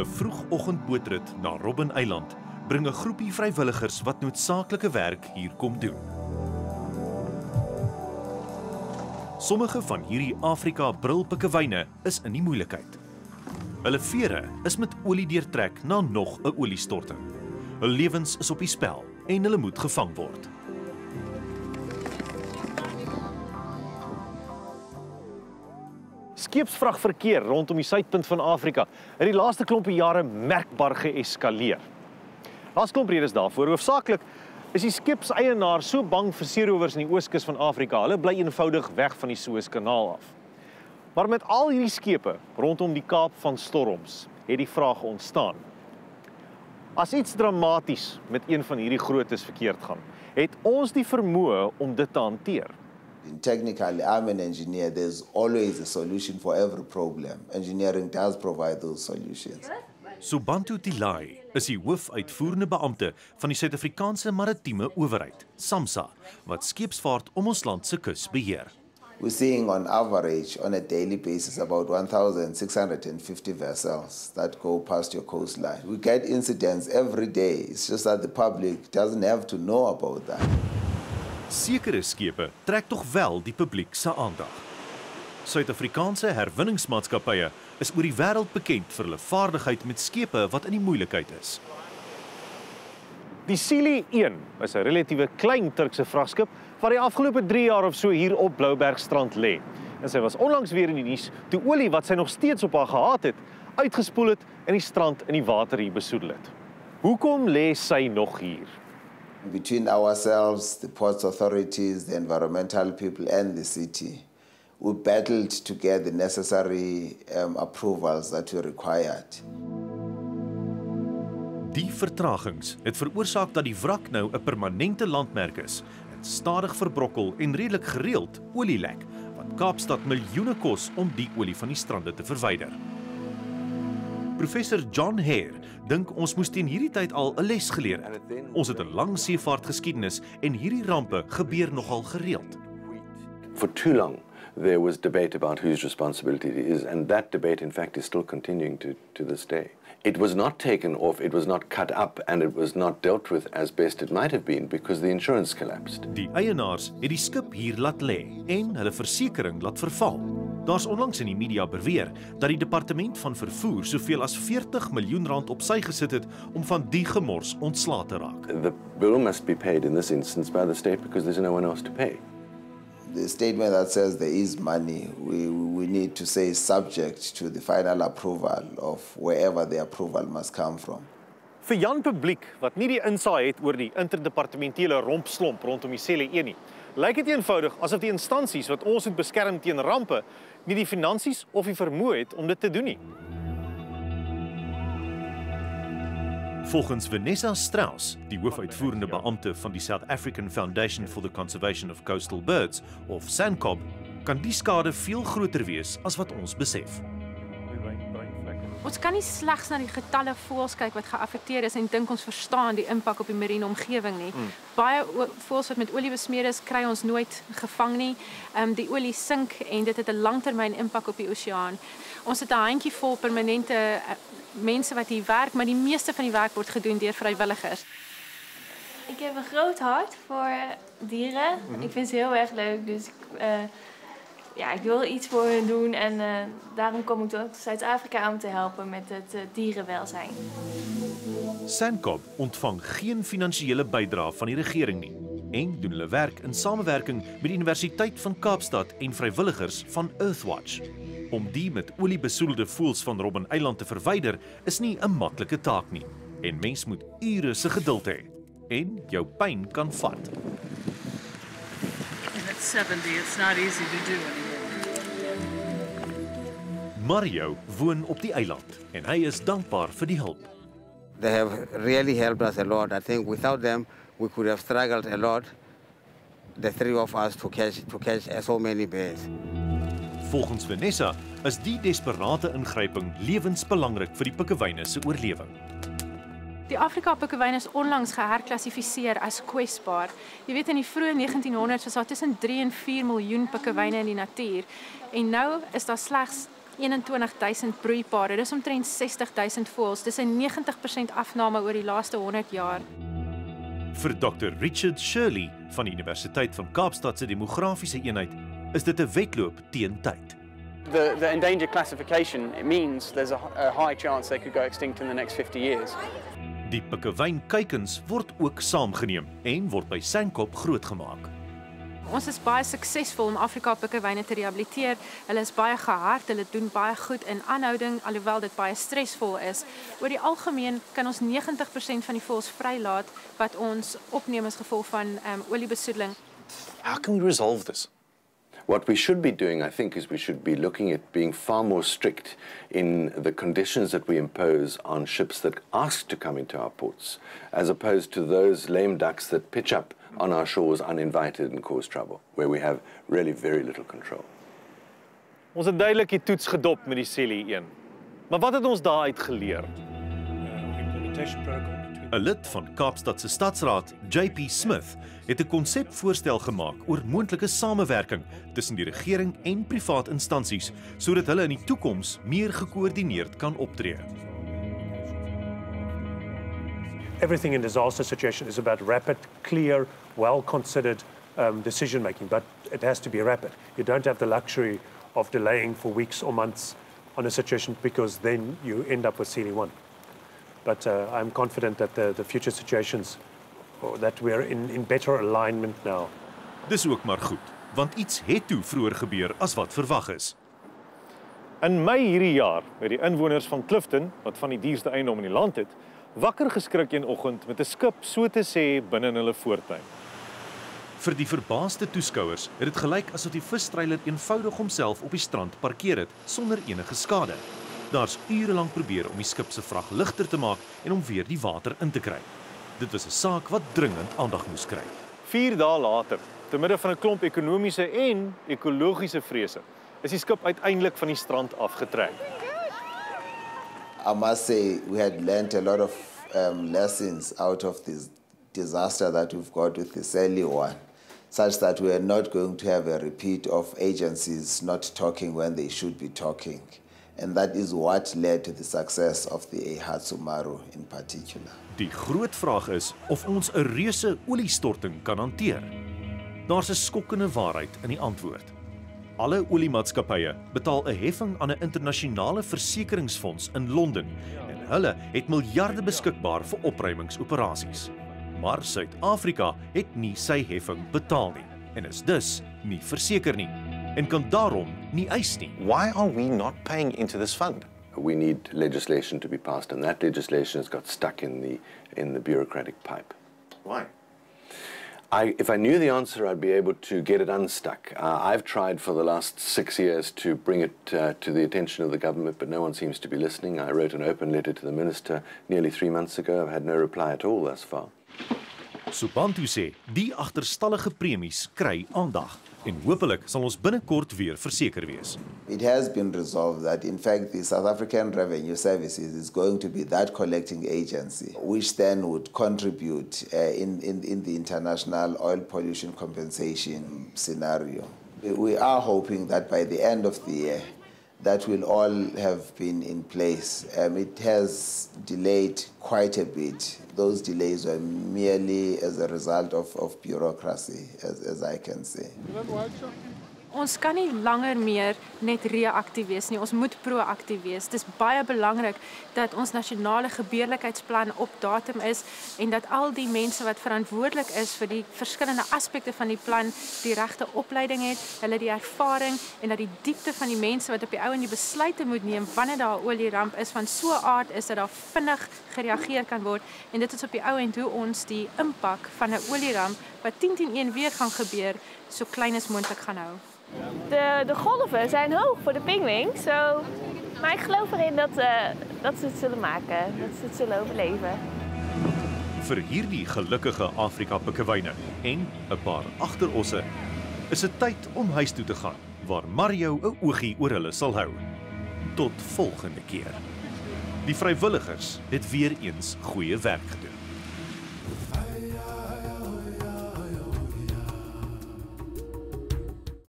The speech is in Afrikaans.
'n vroegoggendbootrit na Robben-eiland bring 'n groepie vrywilligers wat noodsaaklike werk hier kom doen. Sommige van hierdie Afrika brilpikkewyne is in die moeilikheid. Hulle vere is met olie deurtrek na nog 'n oliestorting. Hul lewens is op die spel en hulle moet gevang word. Skeepsvragverkeer rondom die suidpunt van Afrika het die laaste klompie jare merkbaar geeskaleer. Daar's klomp redes daarvoor. Hoofsaaklik is die skipseienaar so bang vir seerowers in die ooskus van Afrika. Hulle bly eenvoudig weg van die Suezkanaal af. Maar met al hierdie skepe rondom die Kaap van Storms het die vraag ontstaan. As iets dramaties met een van hierdie grootes verkeerd gaan, het ons die vermoë om dit te hanteer. Technically, I'm an engineer. There's always a solution for every problem. Engineering does provide those solutions. Subantu Tilai is die hoofuitvoerende beampte van die Suid-Afrikaanse Maritieme Owerheid, SANCCOB, wat skeepsvaart om ons land se kus beheer. We're seeing on average, on a daily basis, about 1,650 vessels that go past your coastline. We get incidents every day. It's just that the public doesn't have to know about that. Sekere skepe trek tog wel die publiek se aandag. Suid-Afrikaanse herwinningsmaatskappye is oor die wêreld bekend vir hulle vaardigheid met skepe wat in die moeilikheid is. Die SELI 1 is 'n relatiewe klein Turkse vragskip wat die afgelope 3 jaar of so hier op Bloubergstrand lê. En sy was onlangs weer in die nuus toe olie wat sy nog steeds op haar gehad het, uitgespoel het en die strand in die water hier besoedel het. Hoekom lê sy nog hier? Between ourselves, the ports authorities, the environmental people and the city, we battled to get the necessary approvals that were required. Die vertragings het veroorsaak dat die wrak nou 'n permanente landmerk is en stadig verbrokkel en redelik gereeld olielek wat Kaapstad miljoene kos om die olie van die strande te verwyder. Professor John Hare dink ons moes teen hierdie tyd al 'n les geleer het. Ons het 'n lang seevaartgeskiedenis en hierdie rampe gebeur nogal gereeld. For too long there was debate about whose responsibility it is, and that debate in fact is still continuing to this day. It was not taken off, it was not cut up, and it was not dealt with as best it might have been because the insurance collapsed. Die eienaars het die skip hier laat lê en hulle versekering laat verval. Daar's onlangs in die media beweer dat die departement van vervoer soveel as 40 miljoen rand op sy gesit het om van die gemors ontslae te raak. The bill must be paid in this instance by the state because there's no one else to pay. The statement that says there is money, we need to say subject to the final approval of wherever the approval must come from. Vir Jan publiek wat nie die insaag het oor die interdepartementele rompslomp rondom die SELI 1 nie, lyk dit eenvoudig asof die instansies wat ons moet beskerm teen rampe nie die finansies of die vermoë het om dit te doen nie. Volgens Vanessa Strauss, die hoofuitvoerende beampte van die South African Foundation for the Conservation of Coastal Birds, of SANCCOB, kan die skade veel groter wees as wat ons besef. Ons kan nie slegs na die getalle voëls kyk wat geaffekteer is en dink ons verstaan die impak op die mariene omgewing nie. Baie voëls wat met olie besmeer is, kry ons nooit gevang nie. Die olie sink en dit het 'n langtermyn impak op die oseaan. Ons het 'n handjie vol permanente mense wat hier werk, maar die meeste van die werk word gedoen deur vrywilligers. Ik heb een groot hart voor dieren. Ik vind ze heel erg leuk, dus ik wil iets voor hen doen en daarom kom ik tot Zuid-Afrika om te helpen met het dierenwelzijn. SANCCOB ontvang geen finansiële bydrae van die regering nie en doen hulle werk in samewerking met die Universiteit van Kaapstad en vrywilligers van Earthwatch. Om die met olie besoedelde voëls van Robben-eiland te verwyder is nie 'n maklike taak nie en mens moet ure se geduld hê en jou pyn kan vat. And at 70 it's not easy to do anymore. Mario woon op die eiland en hy is dankbaar vir die hulp. They have really helped us a lot. I think without them we could have struggled a lot, the three of us, to catch so many birds. Volgens Vanessa is die desperate ingryping lewensbelangrik vir die pikkewyne se oorlewing. Die Afrika-pikkewyn is onlangs geherklassifiseer as kwesbaar. Jy weet in die vroeë 1900s was daar tussen 3 en 4 miljoen pikkewyne in die natuur en nou is daar slegs 21.000 broeipare. Dis omtrent 60.000 voëls. Dis 'n 90% afname oor die laaste 100 jaar. Vir Dr. Richard Shirley van die Universiteit van Kaapstad se demografiese eenheid is dit 'n wedloop teen tyd. The endangered classification, it means there's a high chance they could go extinct in the next 50 years. Die pikkewynkuikens word ook saamgeneem en word by SANCCOB grootgemaak. Ons is baie suksesvol om Afrika pikkewyne te rehabiliteer. Hulle is baie gehard, hulle doen baie goed in aanhouding, alhoewel dit baie stresvol is. Oor die algemeen kan ons 90% van die voëls vrylaat wat ons opneem as gevolg van oliebesoedeling. How can we resolve this? What we should be doing, I think, is we should be looking at being far more strict in the conditions that we impose on ships that ask to come into our ports, as opposed to those lame ducks that pitch up on our shores uninvited and cause trouble, where we have really very little control. Ons het duidelik die toets gedop met die SELI 1. Maar wat het ons daaruit geleer? 'n Lid van Kaapstad se Stadsraad, JP Smith, het 'n konsepvoorstel gemaak oor moontlike samewerking tussen die regering en privaat instansies sodat hulle in die toekoms meer gekoördineerd kan optree. Everything in disaster situation is about rapid, clear, well-considered decision making, but it has to be rapid. You don't have the luxury of delaying for weeks or months on a situation because then you end up with SELI 1. But I'm confident that the future situations, that we're in better alignment now. Dis ook maar goed, want iets het toe vroeër gebeur as wat verwag is. In Mei hierdie jaar het die inwoners van Clifton, wat van die duurste eiendom in die land het, wakker geskrik een oggend met 'n skip so te sê binne in hulle voortuin. Vir die verbaasde toeskouers het dit gelyk asof die vistreiler eenvoudig homself op die strand parkeer het sonder enige skade. Daar's ure lank probeer om die skip se vrag ligter te maak en om weer die water in te kry. Dit was 'n saak wat dringend aandag moes kry. 4 dae later, te midde van 'n klomp ekonomiese en ekologiese vrese, is die skip uiteindelik van die strand afgetrek. I must say we had learned a lot of lessons out of this disaster that we've got with the SELI 1, such that we are not going to have a repeat of agencies not talking when they should be talking. And that is what led to the success of the Hatsumaru in particular. Die groot vraag is of ons 'n reuse oliestorting kan hanteer. Daar's 'n skokkende waarheid in die antwoord. Alle oliemaatskappye betaal 'n heffing aan 'n internasionale versekeringsfonds in Londen en hulle het miljarde beskikbaar vir opruimingsoperasies. Maar Suid-Afrika het nie sy heffing betaal nie en is dus nie verseker nie en kan daarom nie eis nie. Why are we not paying into this fund? We need legislation to be passed, and that legislation has got stuck in the bureaucratic pipe. Why? If I knew the answer, I'd be able to get it unstuck. I've tried for the last 6 years to bring it to the attention of the government, but no one seems to be listening. I wrote an open letter to the minister nearly 3 months ago. I've had no reply at all thus far. Subantu sê die agterstallige premies kry aandag en hopelik sal ons binnekort weer verseker wees. It has been resolved that in fact the South African Revenue Services is going to be that collecting agency, which then would contribute in the international oil pollution compensation scenario. We are hoping that by the end of the year, that will all have been in place. It has delayed quite a bit. Those delays were merely as a result of bureaucracy, as I can say. Ons kan nie langer meer net reaktief wees nie, ons moet proaktief wees. Dit is baie belangrik dat ons nasionale gebeurlikheidsplan op datum is en dat al die mense wat verantwoordelik is vir die verskillende aspekte van die plan die regte opleiding het, hulle die ervaring en dat die diepte van die mense wat op die ou en die besluite moet neem wanneer daar 'n olieramp is van so 'n aard is dat daar vinnig gereageer kan word en dit is op die ou en hoe ons die impak van 'n olieramp wat 10-10-1 weer gaan gebeur so klein as moontlik gaan hou. De golven zijn hoog voor de pinguïns, maar ik geloof erin dat ze het zullen maken, dat ze het zullen overleven. Vir hierdie gelukkige Afrika pikkewyne en 'n paar agterosse is dit tyd om huis toe te gaan, waar Mario 'n oogie oor hulle sal hou. Tot volgende keer. Die vrywilligers het weer eens goeie werk gedoen.